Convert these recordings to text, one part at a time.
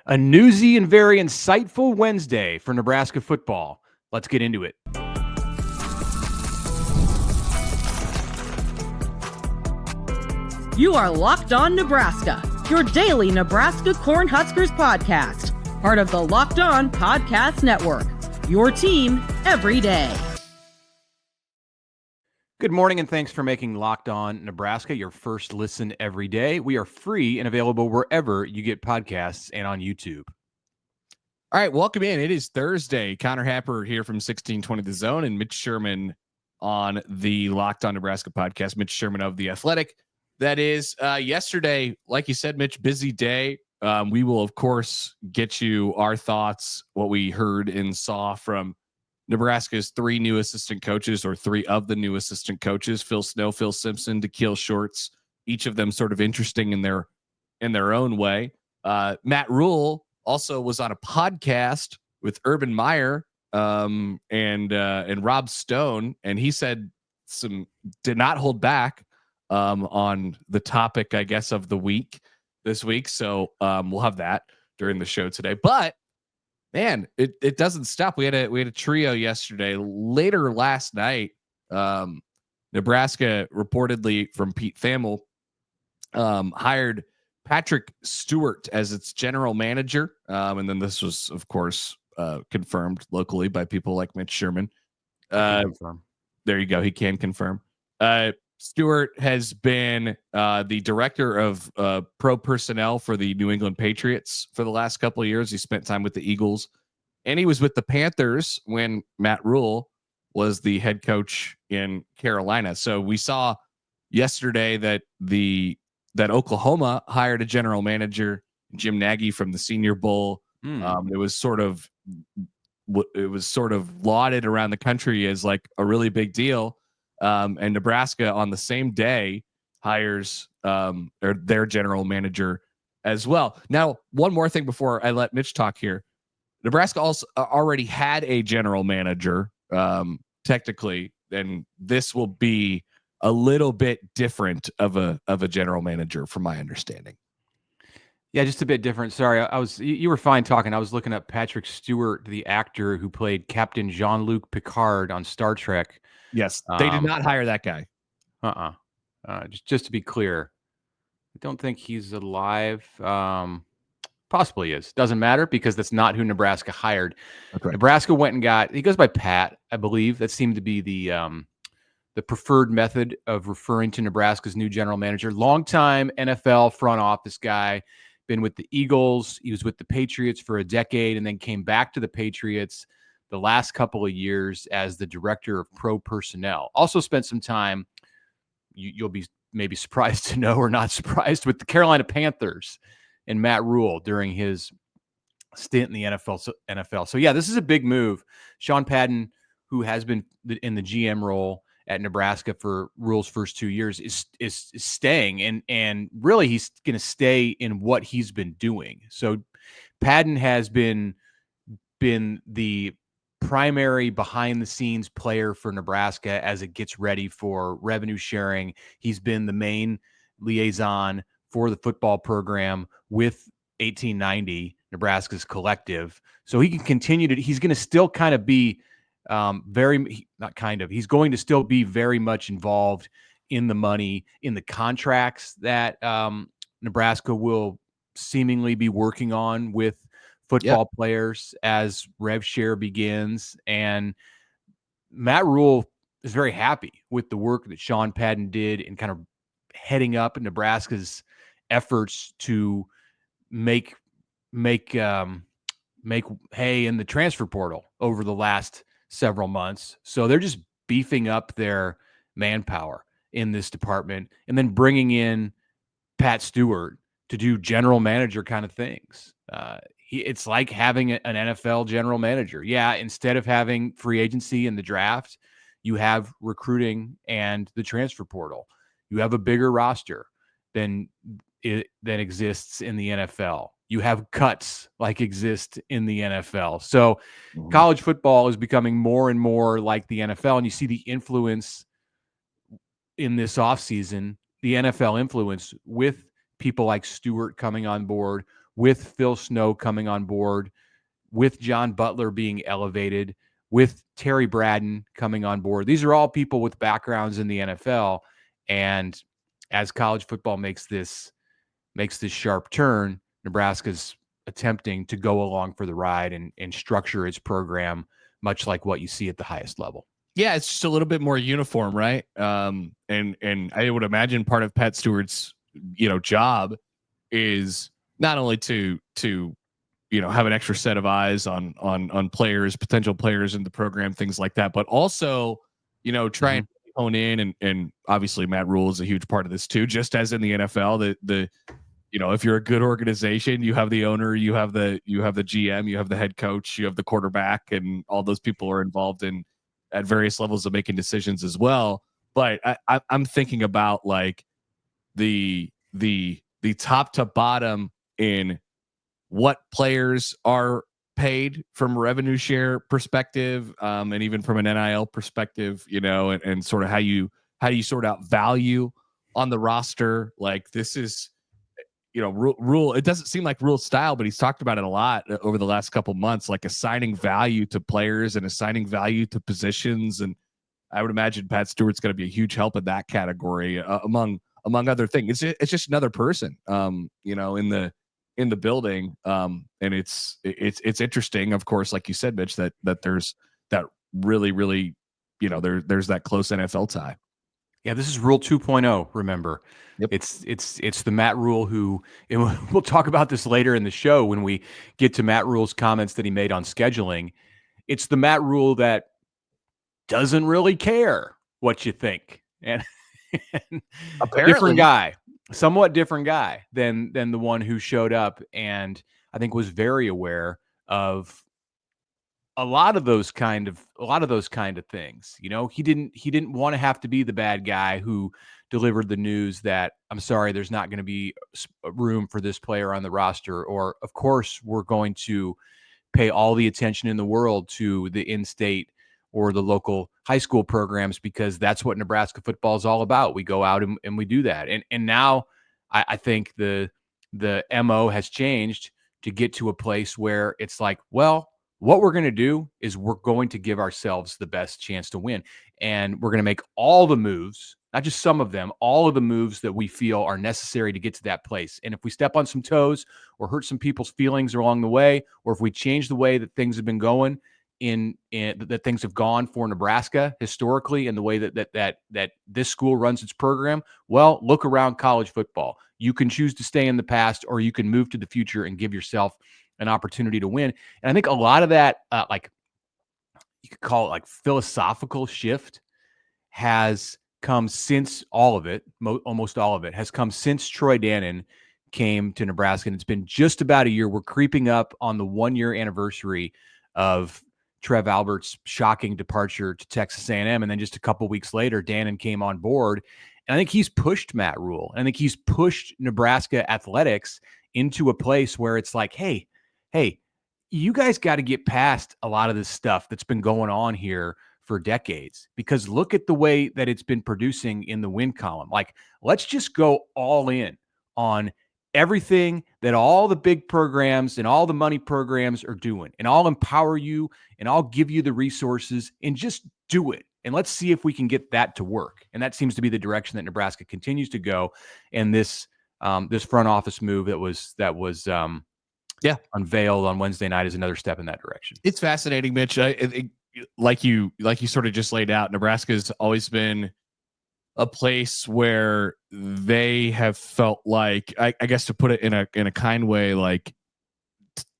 A newsy and very insightful Wednesday for Nebraska football. Let's get into it. You are Locked On Nebraska, your daily Nebraska Cornhuskers podcast, part of the Locked On Podcast Network, your team every day. Good morning, and thanks for making Locked On Nebraska your first listen every day. We are free and available wherever you get podcasts and on YouTube. All right, welcome in. It is Thursday. Connor Happer here from 1620 The Zone and Mitch Sherman on the Locked On Nebraska podcast. Mitch Sherman of The Athletic. That is yesterday, like you said, Mitch, busy day. We will, of course, get you our thoughts, what we heard and saw from Nebraska's three new assistant coaches, or three of the new assistant coaches: Phil Snow, Phil Simpson, Daikiel Shorts. Each of them sort of interesting in their own way. Matt Rhule also was on a podcast with Urban Meyer and Rob Stone, and he said did not hold back on the topic, I guess, of the week this week. So we'll have that during the show today. But man, it doesn't stop. We had a trio yesterday. Later last night, Nebraska reportedly, from Pete Thamel, hired Patrick Stewart as its general manager. And then this was, of course, confirmed locally by people like Mitch Sherman. There you go. He can confirm. Stewart has been the director of pro personnel for the New England Patriots for the last couple of years. He spent time with the Eagles, and he was with the Panthers when Matt Rhule was the head coach in Carolina. So we saw yesterday that Oklahoma hired a general manager, Jim Nagy, from the Senior Bowl. It was sort of lauded around the country as like a really big deal. And Nebraska on the same day hires their general manager as well. Now, one more thing before I let Mitch talk here. Nebraska also already had a general manager, technically, and this will be a little bit different of a general manager, from my understanding. Yeah, just a bit different. Sorry, you were fine talking. I was looking up Patrick Stewart, the actor who played Captain Jean-Luc Picard on Star Trek. Yes, they did not hire that guy. Just to be clear, I don't think he's alive. Possibly is. Doesn't matter, because that's not who Nebraska hired. Okay. Nebraska went and he goes by Pat, I believe. That seemed to be the preferred method of referring to Nebraska's new general manager. Longtime NFL front office guy, been with the Eagles. He was with the Patriots for a decade and then came back to the Patriots the last couple of years as the director of pro personnel. Also spent some time, you'll be maybe surprised to know, or not surprised, with the Carolina Panthers and Matt Rhule during his stint in the NFL. So yeah, this is a big move. Sean Padden, who has been in the GM role at Nebraska for Rhule's first 2 years, is staying, and really he's going to stay in what he's been doing. So Padden has been the primary behind the scenes player for Nebraska as it gets ready for revenue sharing. He's been the main liaison for the football program with 1890, Nebraska's collective. So he can continue he's going to still kind of be he's going to still be very much involved in the money, in the contracts that Nebraska will seemingly be working on with football players as rev share begins. And Matt Rhule is very happy with the work that Sean Padden did in kind of heading up Nebraska's efforts to make hay in the transfer portal over the last several months. So they're just beefing up their manpower in this department, and then bringing in Pat Stewart to do general manager kind of things. It's like having an NFL general manager. Yeah, instead of having free agency and the draft, you have recruiting and the transfer portal. You have a bigger roster than exists in the NFL. You have cuts like exist in the NFL. So college football is becoming more and more like the NFL, and you see the influence in this offseason, the NFL influence with people like Stewart coming on board, with Phil Snow coming on board, with John Butler being elevated, with Terry Braden coming on board. These are all people with backgrounds in the NFL. And as college football makes this sharp turn, Nebraska's attempting to go along for the ride and structure its program much like what you see at the highest level. Yeah, it's just a little bit more uniform, right? And I would imagine part of Pat Stewart's job is not only to have an extra set of eyes on players, potential players in the program, things like that, but also try and hone in, and obviously Matt Rhule is a huge part of this too. Just as in the NFL, the if you're a good organization, you have the owner, you have the GM, you have the head coach, you have the quarterback, and all those people are involved at various levels of making decisions as well. But I'm thinking about like the top to bottom in what players are paid from a revenue share perspective, and even from an NIL perspective, and sort of how you sort out value on the roster. Like this is, Rhule. It doesn't seem like Rhule's style, but he's talked about it a lot over the last couple months, like assigning value to players and assigning value to positions. And I would imagine Pat Stewart's going to be a huge help in that category, among other things. It's just another person, in the building. And it's interesting, of course, like you said, Mitch, that there's that really, there's that close NFL tie. Yeah, this is Rhule 2.0. Remember, Yep. It's the Matt Rhule who, and we'll talk about this later in the show when we get to Matt Rhule's comments that he made on scheduling. It's the Matt Rhule that doesn't really care what you think, and Apparently, somewhat different guy than the one who showed up and I think was very aware of a lot of those kind of things. He didn't want to have to be the bad guy who delivered the news that, I'm sorry, there's not going to be room for this player on the roster, or of course we're going to pay all the attention in the world to the in-state or the local high school programs because that's what Nebraska football is all about. We go out and we do that. And now I think the MO has changed to get to a place where it's like, well, what we're going to do is we're going to give ourselves the best chance to win. And we're going to make all the moves, not just some of them, all of the moves that we feel are necessary to get to that place. And if we step on some toes or hurt some people's feelings along the way, or if we change the way that things have been going that things have gone for Nebraska historically and the way that this school runs its program, well, look around college football. You can choose to stay in the past, or you can move to the future and give yourself an opportunity to win. And I think a lot of that, like you could call it like philosophical shift, has come since all of it, almost all of it has come since Troy Dannen came to Nebraska. And it's been just about a year. We're creeping up on the 1-year anniversary of Trev Albert's shocking departure to Texas A&M. And then just a couple weeks later, Dannen came on board. And I think he's pushed Matt Rhule. I think he's pushed Nebraska athletics into a place where it's like, hey, you guys got to get past a lot of this stuff that's been going on here for decades, because look at the way that it's been producing in the win column. Like, let's just go all in on everything that all the big programs and all the money programs are doing, and I'll empower you and I'll give you the resources and just do it. And let's see if we can get that to work. And that seems to be the direction that Nebraska continues to go. And this front office move that was unveiled on Wednesday night is another step in that direction. It's fascinating, Mitch. Like you sort of just laid out, Nebraska's always been a place where they have felt like, I guess to put it in a kind way, like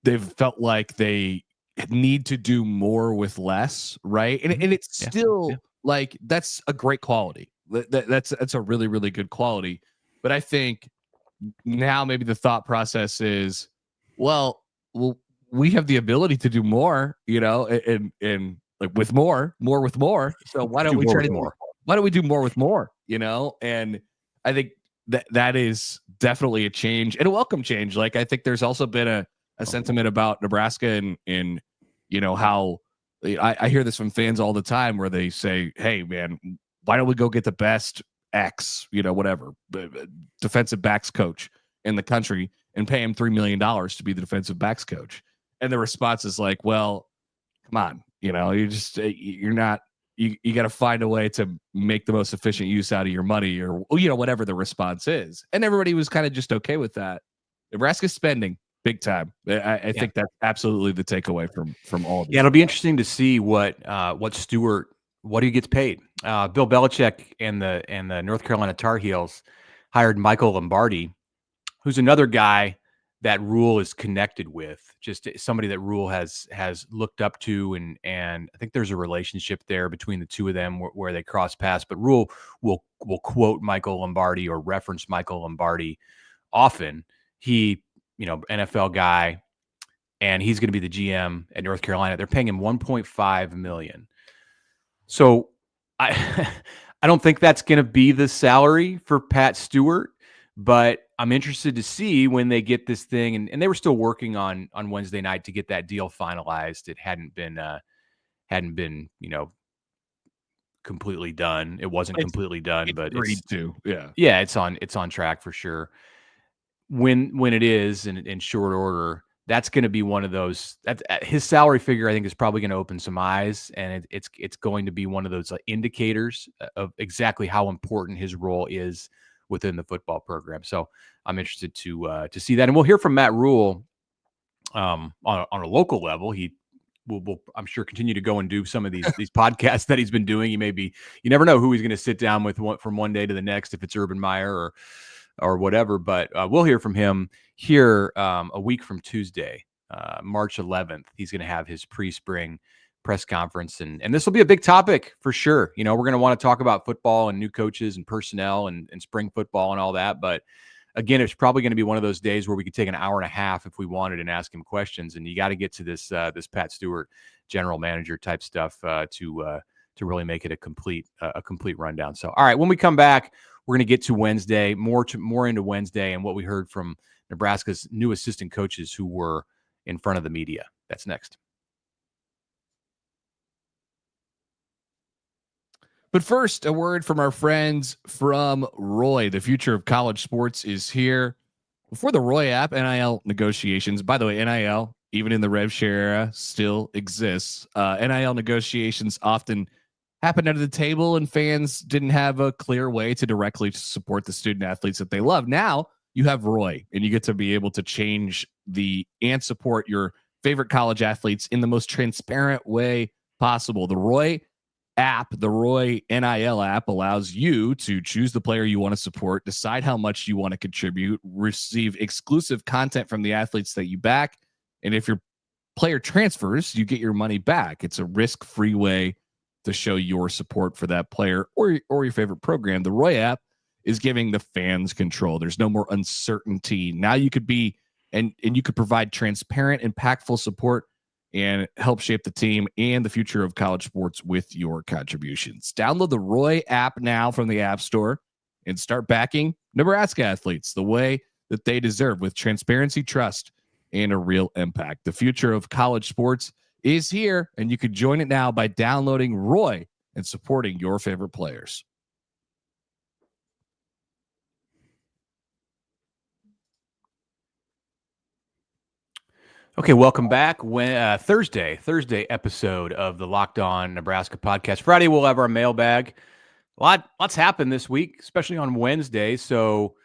they've felt like they need to do more with less, right? And it's still like, that's a great quality. That's a really, really good quality. But I think now maybe the thought process is, well, we have the ability to do more, and like with more with more. So why don't we try to do more? Why don't we do more with more? And I think that is definitely a change, and a welcome change. Like, I think there's also been a sentiment about Nebraska and how I hear this from fans all the time where they say, hey man, why don't we go get the best X, whatever, defensive backs coach in the country, and pay him $3 million to be the defensive backs coach. And the response is like, well, come on, you're not, you got to find a way to make the most efficient use out of your money, or, whatever the response is. And everybody was kind of just okay with that. Nebraska's spending big time. I think that's absolutely the takeaway from all of this. Yeah, it'll be interesting to see what Stewart, what he gets paid. Bill Belichick and the North Carolina Tar Heels hired Michael Lombardi, who's another guy that Rhule is connected with, just somebody that Rhule has looked up to, and I think there's a relationship there between the two of them where they cross paths. But Rhule will quote Michael Lombardi or reference Michael Lombardi often. He, NFL guy, and he's going to be the GM at North Carolina. They're paying him $1.5 million. So I don't think that's going to be the salary for Pat Stewart, but I'm interested to see when they get this thing. And they were still working on Wednesday night to get that deal finalized. It hadn't been completely done. It wasn't completely done, but it's on track for sure. When it is in short order, that's going to be one of those. His salary figure, I think, is probably going to open some eyes, and it's going to be one of those indicators of exactly how important his role is within the football program. So I'm interested to see that, and we'll hear from Matt Rhule on a local level. He will, I'm sure, continue to go and do some of these podcasts that he's been doing. You never know who he's going to sit down with from one day to the next, if it's Urban Meyer or whatever, but we'll hear from him here a week from Tuesday, March 11th. He's going to have his pre-spring press conference, and this will be a big topic for sure. We're going to want to talk about football and new coaches and personnel and spring football and all that, but again, it's probably going to be one of those days where we could take an hour and a half if we wanted and ask him questions, and you got to get to this Pat Stewart general manager type stuff to really make it a complete rundown. So, all right, when we come back, we're going to get to Wednesday, more into Wednesday and what we heard from Nebraska's new assistant coaches who were in front of the media. That's next. But first, a word from our friends from Roy. The future of college sports is here. Before the Roy app, NIL negotiations, by the way, NIL, even in the rev share era, still exists. NIL negotiations often happened under the table, and fans didn't have a clear way to directly support the student athletes that they love. Now you have Roy, and you get to be able to change and support your favorite college athletes in the most transparent way possible. The Roy app, the Roy NIL app, allows you to choose the player you want to support, decide how much you want to contribute, receive exclusive content from the athletes that you back, and if your player transfers, you get your money back. It's a risk-free way to show your support for that player or your favorite program. The Roy app is giving the fans control. There's no more uncertainty. Now you could be and you could provide transparent, impactful support and help shape the team and the future of college sports with your contributions. Download the Roy app now from the App Store and start backing Nebraska athletes the way that they deserve, with transparency, trust, and a real impact. The future of college sports is here, and you can join it now by downloading Roy and supporting your favorite players. Okay, welcome back. Thursday episode of the Locked On Nebraska podcast. Friday we'll have our mailbag. Lots happened this week, especially on Wednesday. So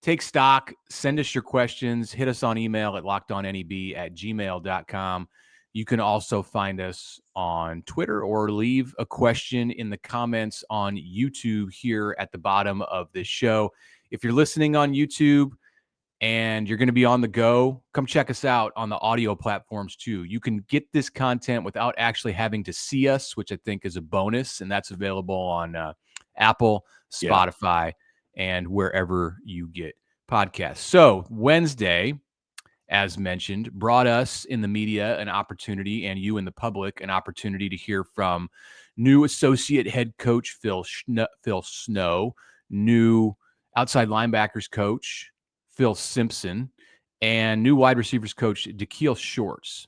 take stock, send us your questions, hit us on email at lockedonneb@gmail.com. You can also find us on Twitter or leave a question in the comments on YouTube here at the bottom of this show. If you're listening on YouTube and you're going to be on the go, come check us out on the audio platforms too. You can get this content without actually having to see us, which I think is a bonus, and that's available on Apple, Spotify, and wherever you get podcasts. So Wednesday, as mentioned, brought us in the media an opportunity, and you in the public an opportunity, to hear from new associate head coach Phil Snow, new outside linebackers coach Phil Simpson, and new wide receivers coach Daikiel Shorts.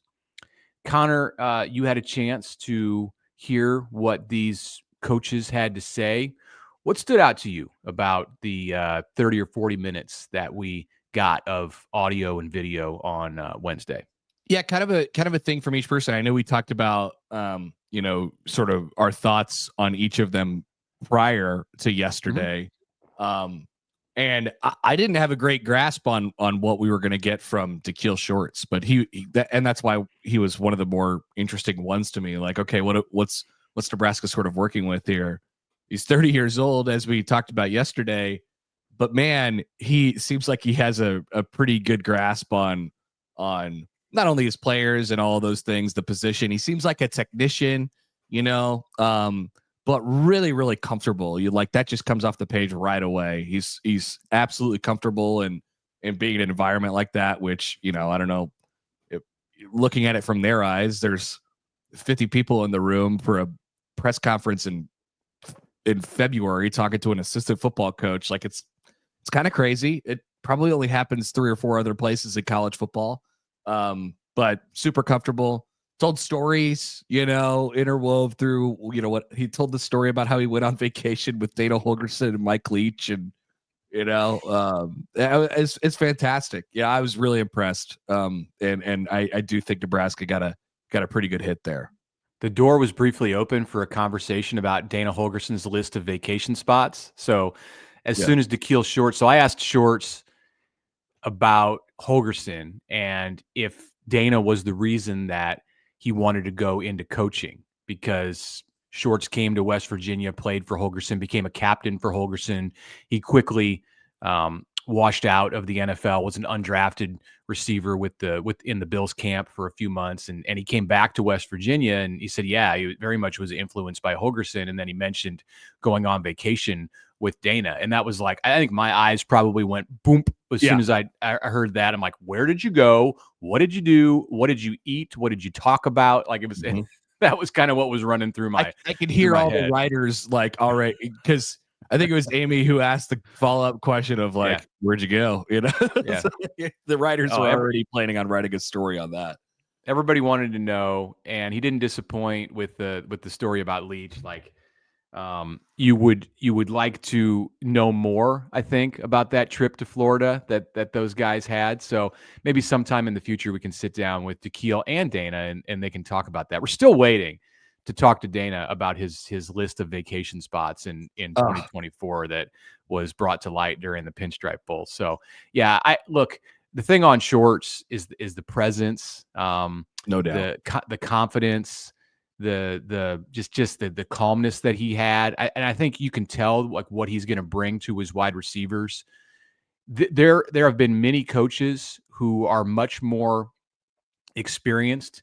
Connor, you had a chance to hear what these coaches had to say. What stood out to you about the 30 or 40 minutes that we got of audio and video on Wednesday. Yeah, kind of a thing from each person. I know we talked about sort of our thoughts on each of them prior to yesterday. And I didn't have a great grasp on what we were going to get from Daikiel Shorts, but and that's why he was one of the more interesting ones to me. Like, okay, what's Nebraska sort of working with here? He's 30 years old, as we talked about yesterday, but man, he seems like he has a pretty good grasp on not only his players and all those things, the position. He seems like a technician, but really, really comfortable. You like that just comes off the page right away. He's absolutely comfortable in being in an environment like that, which, I don't know, looking at it from their eyes, there's 50 people in the room for a press conference in February talking to an assistant football coach. Like it's kind of crazy. It probably only happens 3 or 4 other places in college football. But super comfortable. Told stories, interwove through, what he told the story about how he went on vacation with Dana Holgorsen and Mike Leach, and it's fantastic. Yeah, I was really impressed. And I do think Nebraska got a pretty good hit there. The door was briefly open for a conversation about Dana Holgorsen's list of vacation spots. So as soon as Daikiel Shorts, so I asked Shorts about Holgorsen and if Dana was the reason that he wanted to go into coaching, because Shorts came to West Virginia, played for Holgorsen, became a captain for Holgorsen. He quickly washed out of the NFL, was an undrafted receiver within the Bills camp for a few months, and he came back to West Virginia, and he said, yeah, he very much was influenced by Holgorsen, and then he mentioned going on vacation with Dana, and that was like, I think my eyes probably went boom as soon as I heard that. I'm like, where did you go? What did you do? What did you eat? What did you talk about? Like it was that was kind of what was running through my. I could hear all the writers like, all right, because I think it was Amy who asked the follow-up question of like, where'd you go? So, the writers were already planning on writing a story on that. Everybody wanted to know, and he didn't disappoint with the story about Leach. Like, you would like to know more, I think, about that trip to Florida that those guys had. So maybe sometime in the future we can sit down with Daikiel and Dana and they can talk about that. We're still waiting to talk to Dana about his list of vacation spots in 2024 that was brought to light during the Pinstripe Bowl. So yeah, the thing on Shorts is the presence, no doubt, the confidence, the calmness that he had. And I think you can tell like what he's going to bring to his wide receivers. There have been many coaches who are much more experienced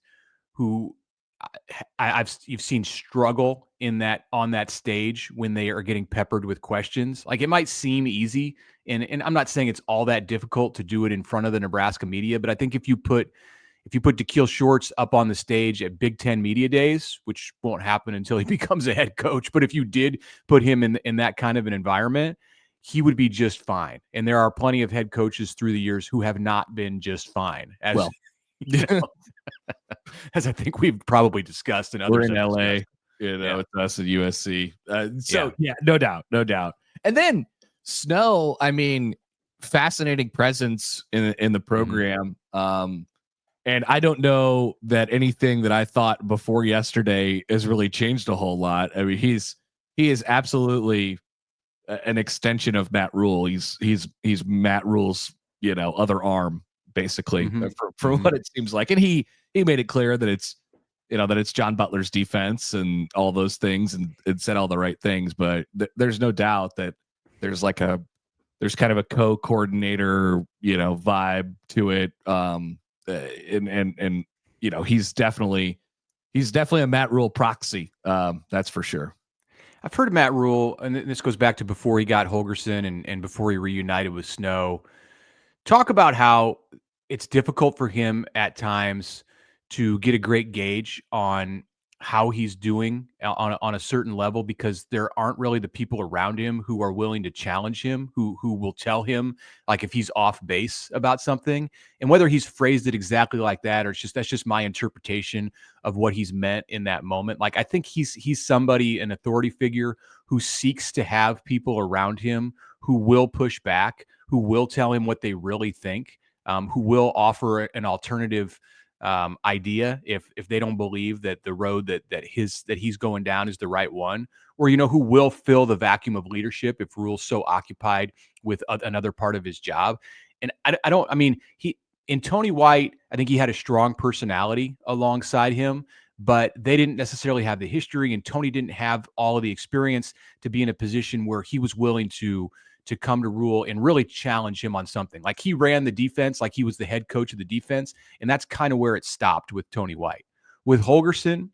who you've seen struggle on that stage when they are getting peppered with questions. Like it might seem easy, and I'm not saying it's all that difficult to do it in front of the Nebraska media, but I think if you put Daikiel Shorts up on the stage at Big Ten Media Days, which won't happen until he becomes a head coach, but if you did put him in that kind of an environment, he would be just fine. And there are plenty of head coaches through the years who have not been just fine. As I think we've probably discussed in other. We're in LA, it's us at USC. No doubt. And then Snow, I mean, fascinating presence in the program. And I don't know that anything that I thought before yesterday has really changed a whole lot. I mean, he is absolutely an extension of Matt Rhule. He's Matt Rhule's, other arm, basically, for what it seems like. And he made it clear that it's John Butler's defense and all those things, and said all the right things. But there's no doubt that there's kind of a co-coordinator, vibe to it. And he's definitely a Matt Rhule proxy. That's for sure. I've heard Matt Rhule, and this goes back to before he got Holgorsen and before he reunited with Snow, talk about how it's difficult for him at times to get a great gauge on how he's doing on a certain level, because there aren't really the people around him who are willing to challenge him, who will tell him like if he's off base about something. And whether he's phrased it exactly like that, or it's just that's just my interpretation of what he's meant in that moment. Like I think he's somebody, an authority figure, who seeks to have people around him who will push back, who will tell him what they really think, who will offer an alternative idea if they don't believe that the road that he's going down is the right one, or who will fill the vacuum of leadership if Rhule's so occupied with another part of his job. And I mean, he in Tony White, I think he had a strong personality alongside him, but they didn't necessarily have the history, and Tony didn't have all of the experience to be in a position where he was willing to come to Rhule and really challenge him on something. Like he ran the defense like he was the head coach of the defense, and that's kind of where it stopped with Tony White. With Holgorsen,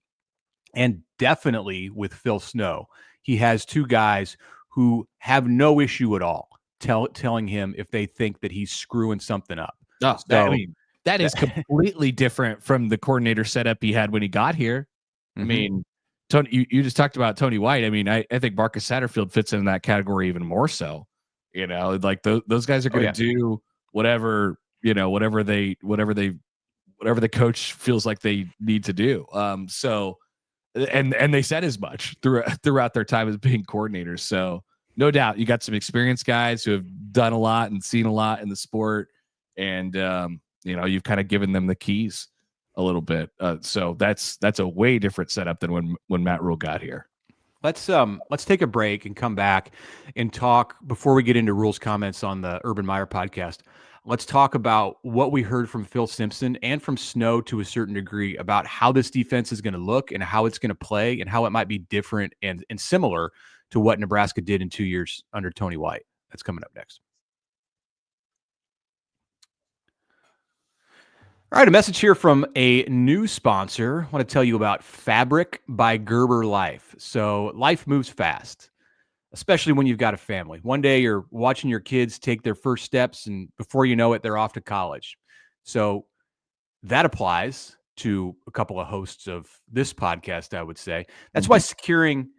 and definitely with Phil Snow, he has two guys who have no issue at all telling him if they think that he's screwing something up. Oh, that is completely different from the coordinator setup he had when he got here. I mean, Tony, you just talked about Tony White. I mean, I think Marcus Satterfield fits in that category even more so. Like those guys are going to do whatever the coach feels like they need to do. So, and they said as much throughout their time as being coordinators. So no doubt you got some experienced guys who have done a lot and seen a lot in the sport. And, you've kind of given them the keys a little bit. So that's a way different setup than when Matt Rhule got here. Let's take a break and come back and talk before we get into Rhule's comments on the Urban Meyer podcast. Let's talk about what we heard from Phil Simpson and from Snow to a certain degree about how this defense is going to look and how it's going to play and how it might be different and similar to what Nebraska did in 2 years under Tony White. That's coming up next. All right, a message here from a new sponsor. I want to tell you about Fabric by Gerber Life. So life moves fast, especially when you've got a family. One day you're watching your kids take their first steps, and before you know it, they're off to college. So that applies to a couple of hosts of this podcast, I would say. That's why securing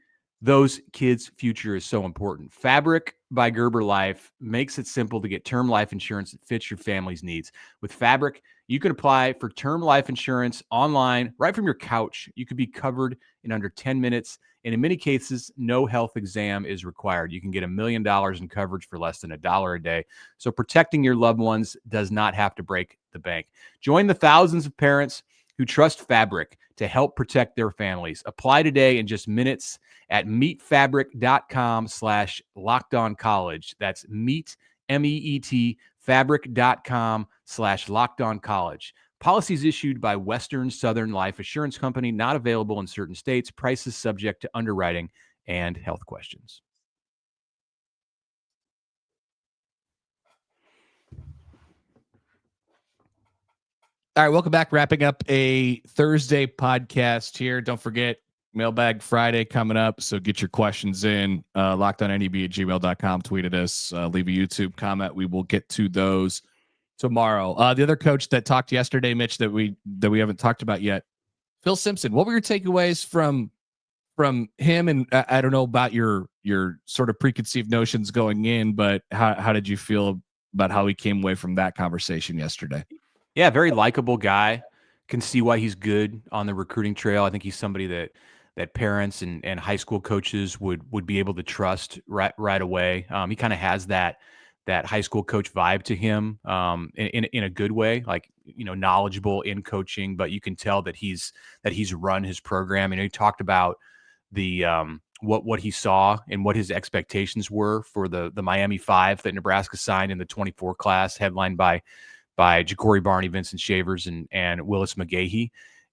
those kids' future is so important. Fabric by Gerber Life makes it simple to get term life insurance that fits your family's needs. With Fabric, you can apply for term life insurance online right from your couch. You could be covered in under 10 minutes. And in many cases, no health exam is required. You can get $1 million in coverage for less than $1 a day. So protecting your loved ones does not have to break the bank. Join the thousands of parents who trust Fabric to help protect their families. Apply today in just minutes at meetfabric.com/lockedoncollege. That's meet, MEET, fabric.com/lockedoncollege. Policies issued by Western Southern Life Assurance Company, not available in certain states. Prices subject to underwriting and health questions. All right, welcome back. Wrapping up a Thursday podcast here. Don't forget, Mailbag Friday coming up, so get your questions in. LockedOnNEB@gmail.com. Tweet at us. Leave a YouTube comment. We will get to those tomorrow. The other coach that talked yesterday, Mitch, that we haven't talked about yet, Phil Simpson. What were your takeaways from him? And I don't know about your sort of preconceived notions going in, but how did you feel about how he came away from that conversation yesterday? Yeah, very likable guy. Can see why he's good on the recruiting trail. I think he's somebody that parents and high school coaches would be able to trust right away. He kind of has that high school coach vibe to him, in a good way, like, knowledgeable in coaching, but you can tell that he's run his program. And he talked about the what he saw and what his expectations were for the Miami Five that Nebraska signed in the 24 class, headlined by Ja'Cory Barney, Vincent Shavers, and Willis McGahee.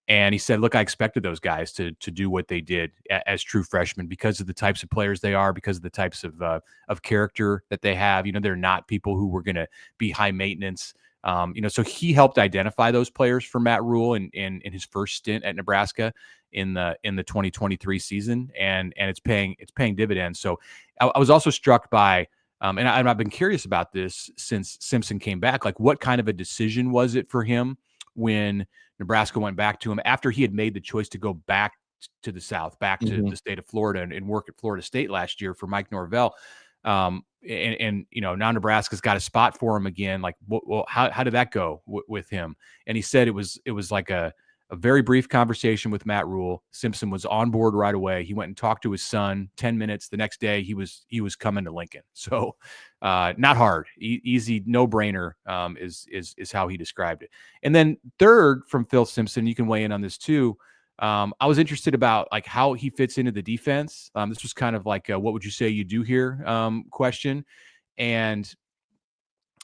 And he said, look, I expected those guys to do what they did as true freshmen because of the types of players they are, because of the types of character that they have. They're not people who were going to be high maintenance. So he helped identify those players for Matt Rhule in his first stint at Nebraska in the 2023 season, and it's paying dividends. So I was also struck by, and I've been curious about this since Simpson came back. Like, what kind of a decision was it for him when Nebraska went back to him after he had made the choice to go back to the South, back to the state of Florida, and work at Florida State last year for Mike Norvell. And now Nebraska's got a spot for him again. Like, well, how did that go with him? And he said it was like a very brief conversation with Matt Rhule. Simpson was on board right away. He went and talked to his son. 10 minutes. The next day, he was coming to Lincoln. So, not hard, easy, no brainer. Is how he described it. And then third from Phil Simpson, you can weigh in on this too. I was interested about like how he fits into the defense. This was kind of like a, what would you say you do here question. And,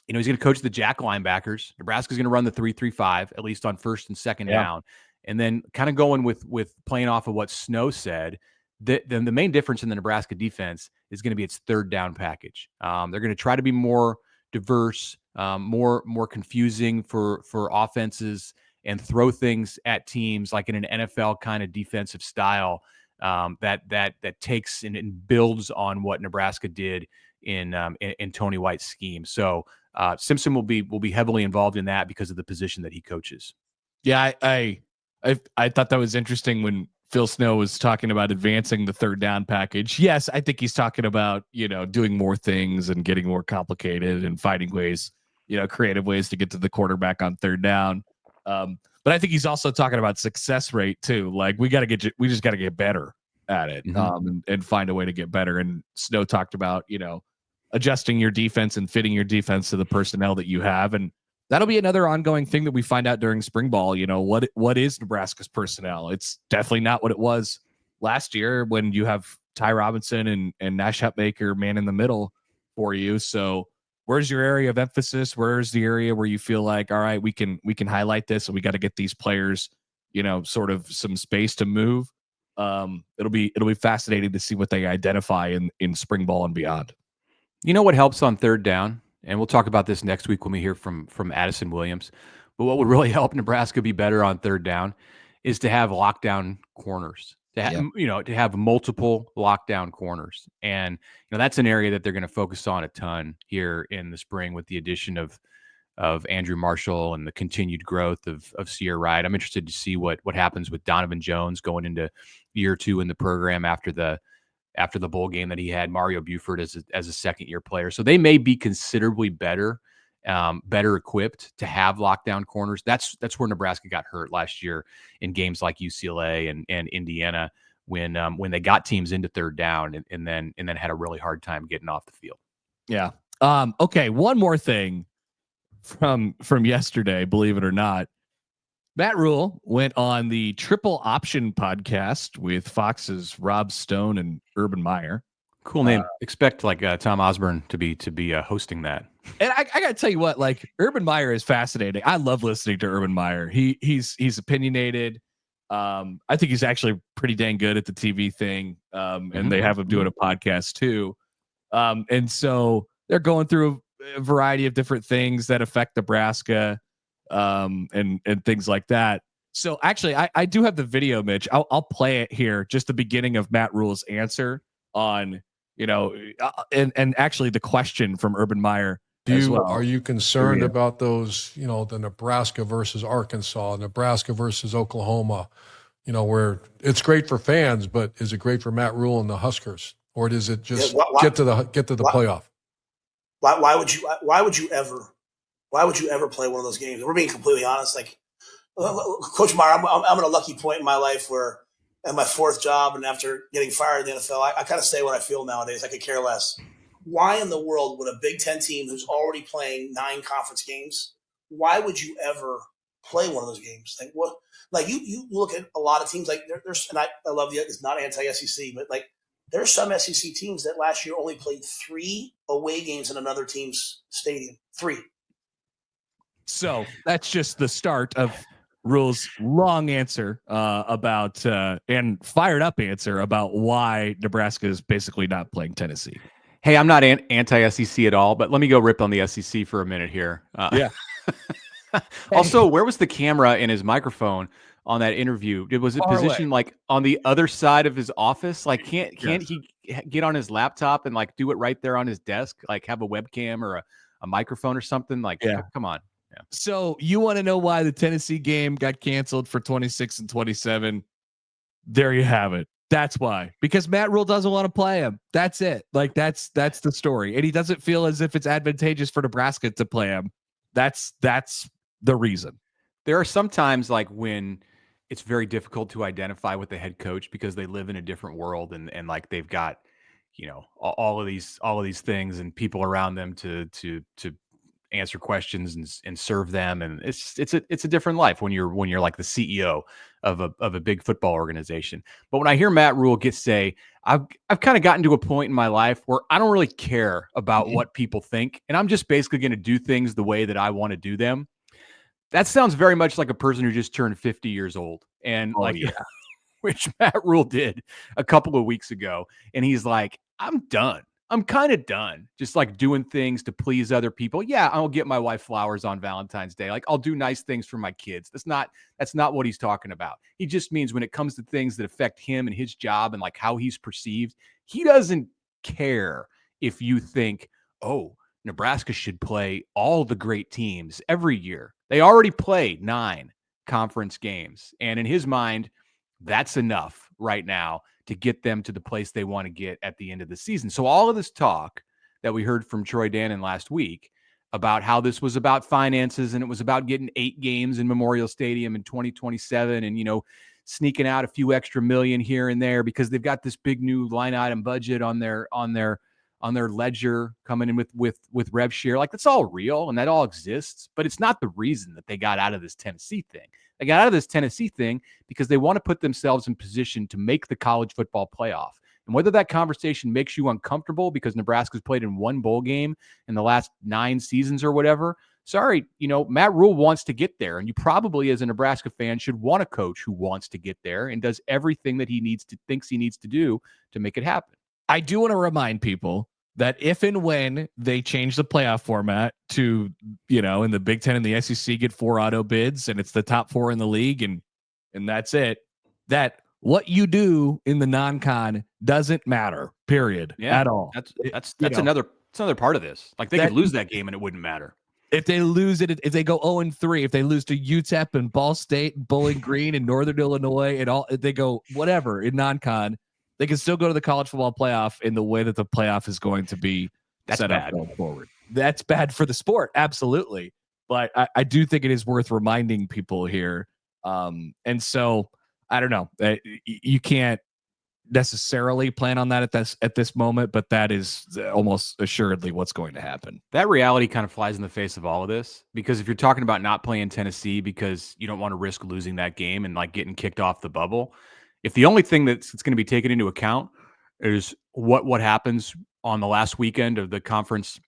he's going to coach the jack linebackers. Nebraska's going to run the 3-3-5, at least on first and second down. And then kind of going with playing off of what Snow said, the main difference in the Nebraska defense is going to be its third down package. They're going to try to be more diverse, more confusing for offenses, and throw things at teams like in an NFL kind of defensive style that takes and builds on what Nebraska did in Tony White's scheme. So Simpson will be heavily involved in that because of the position that he coaches. Yeah, I thought that was interesting when Phil Snow was talking about advancing the third down package. Yes, I think he's talking about, doing more things and getting more complicated and finding ways, creative ways to get to the quarterback on third down. But I think he's also talking about success rate too. Like we just got to get better at it, and find a way to get better. And Snow talked about, adjusting your defense and fitting your defense to the personnel that you have. And that'll be another ongoing thing that we find out during spring ball. What is Nebraska's personnel? It's definitely not what it was last year when you have Ty Robinson and Nash Hutmaker man in the middle for you. So where's your area of emphasis? Where's the area where you feel like, all right, we can highlight this, and we got to get these players, sort of some space to move. It'll be fascinating to see what they identify in spring ball and beyond. What helps on third down, and we'll talk about this next week when we hear from Addison Williams. But what would really help Nebraska be better on third down is to have lockdown corners. To have multiple lockdown corners. And, that's an area that they're going to focus on a ton here in the spring with the addition of Andrew Marshall and the continued growth of Sierra Wright. I'm interested to see what happens with Donovan Jones going into year 2 in the program after the bowl game that he had, Mario Buford as a second-year player. So they may be considerably better equipped to have lockdown corners. That's where Nebraska got hurt last year in games like UCLA and Indiana when they got teams into third down and then had a really hard time getting off the field. Yeah. Okay. One more thing from yesterday, believe it or not. Matt Rhule went on the Triple Option podcast with Fox's Rob Stone and Urban Meyer. Cool name. Expect like Tom Osborne to be hosting that. And I got to tell you what, like Urban Meyer is fascinating. I love listening to Urban Meyer. He's opinionated. I think he's actually pretty dang good at the TV thing. And they have him doing a podcast too. And so they're going through a variety of different things that affect Nebraska. And things like that. So actually, I do have the video, Mitch. I'll play it here. Just the beginning of Matt Rhule's answer on, and actually the question from Urban Meyer. Are you concerned about those, the Nebraska versus Arkansas, Nebraska versus Oklahoma, where it's great for fans, but is it great for Matt Rhule and the Huskers, or does it just get to the playoff? Why would you ever play one of those games? We're being completely honest. Like Coach Meyer, I'm at a lucky point in my life where at my 4th job and after getting fired in the NFL, I kind of say what I feel nowadays. I could care less. Why in the world would a Big Ten team who's already playing 9 conference games, why would you ever play one of those games? Like what? Like you look at a lot of teams like there's, and I love it's not anti-SEC, but like there's some SEC teams that last year only played 3 away games in another team's stadium. 3. So that's just the start of Rhule's long answer about and fired up answer about why Nebraska is basically not playing Tennessee. Hey, I'm not anti-SEC at all, but let me go rip on the SEC for a minute here. Yeah. Also, where was the camera in his microphone on that interview? Was it positioned like on the other side of his office? Like, can't he get on his laptop and like do it right there on his desk? Like have a webcam or a microphone or something? Like, come on. Yeah. So you want to know why the Tennessee game got canceled for 26 and 27? There you have it. That's why, because Matt Rhule doesn't want to play him. That's it. Like that's the story. And he doesn't feel as if it's advantageous for Nebraska to play him. That's the reason. There are some times like when it's very difficult to identify with the head coach because they live in a different world and like they've got, all of these things and people around them to answer questions and serve them. And it's a different life when you're like the CEO of a big football organization. But when I hear Matt Rhule say, I've kind of gotten to a point in my life where I don't really care about what people think. And I'm just basically going to do things the way that I want to do them. That sounds very much like a person who just turned 50 years old. And which Matt Rhule did a couple of weeks ago. And he's like, I'm done. I'm kind of done just like doing things to please other people. Yeah, I'll get my wife flowers on Valentine's Day. Like I'll do nice things for my kids. That's not what he's talking about. He just means when it comes to things that affect him and his job and like how he's perceived, he doesn't care if you think, oh, Nebraska should play all the great teams every year. They already play 9 conference games. And in his mind, that's enough right now to get them to the place they want to get at the end of the season. So all of this talk that we heard from Troy Dannen last week about how this was about finances and it was about getting 8 games in Memorial Stadium in 2027 and, sneaking out a few extra million here and there because they've got this big new line item budget on their ledger coming in with rev share. Like that's all real and that all exists, but it's not the reason that they got out of this Tennessee thing. They got out of this Tennessee thing because they want to put themselves in position to make the college football playoff. And whether that conversation makes you uncomfortable because Nebraska's played in 1 bowl game in the last 9 seasons or whatever, sorry, Matt Rhule wants to get there. And you probably as a Nebraska fan should want a coach who wants to get there and does everything that thinks he needs to do to make it happen. I do want to remind people that if and when they change the playoff format to, in the Big Ten and the SEC get 4 auto bids and it's the top 4 in the league and that's it, that what you do in the non-con doesn't matter, period, at all. That's another part of this. Like they could lose that game and it wouldn't matter. If they lose it, if they go 0-3, if they lose to UTEP and Ball State and Bowling Green and Northern Illinois and all, if they go whatever in non-con, they can still go to the college football playoff in the way that the playoff is going to be set up going forward. That's bad for the sport. Absolutely. But I do think it is worth reminding people here. And so I don't know, you can't necessarily plan on that at this moment, but that is almost assuredly what's going to happen. That reality kind of flies in the face of all of this, because if you're talking about not playing Tennessee because you don't want to risk losing that game and like getting kicked off the bubble, if the only thing that's going to be taken into account is what happens on the last weekend of the conference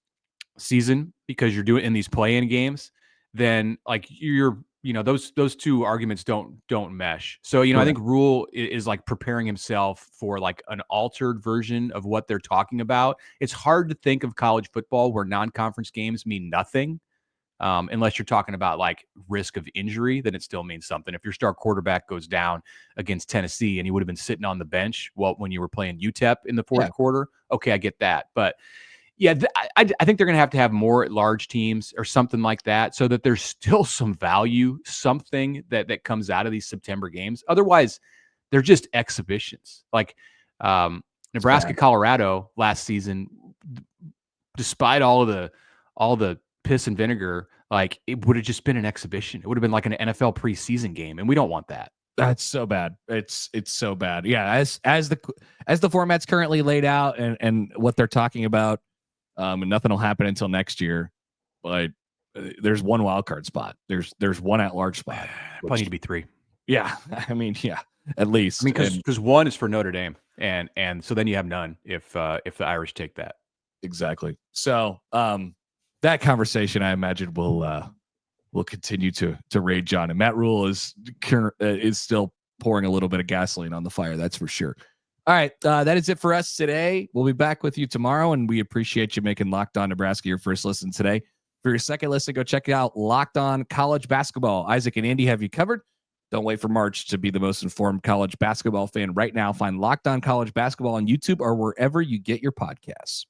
season because you're doing in these play-in games, then like those two arguments don't mesh. So I think Rhule is like preparing himself for like an altered version of what they're talking about. It's hard to think of college football where non-conference games mean nothing. Unless you're talking about like risk of injury, then it still means something. If your star quarterback goes down against Tennessee and you would have been sitting on the bench when you were playing UTEP in the fourth quarter, okay, I get that. But yeah, I think they're going to have more large teams or something like that so that there's still some value, something that comes out of these September games. Otherwise, they're just exhibitions. Like Nebraska, Colorado last season, despite all the piss and vinegar, like it would have just been an exhibition. It would have been like an NFL preseason game, and we don't want that. That's so bad. It's so bad. Yeah, as the format's currently laid out and what they're talking about, and nothing will happen until next year. But there's one wild card spot. There's one at-large spot. Probably need to be 3. Yeah, I mean, yeah, at least. I mean, because 1 is for Notre Dame, and so then you have none if the Irish take that. Exactly. So that conversation, I imagine, will continue to rage on. And Matt Rhule is still pouring a little bit of gasoline on the fire. That's for sure. All right. That is it for us today. We'll be back with you tomorrow, and we appreciate you making Locked On Nebraska your first listen today. For your second listen, go check out Locked On College Basketball. Isaac and Andy have you covered. Don't wait for March to be the most informed college basketball fan right now. Find Locked On College Basketball on YouTube or wherever you get your podcasts.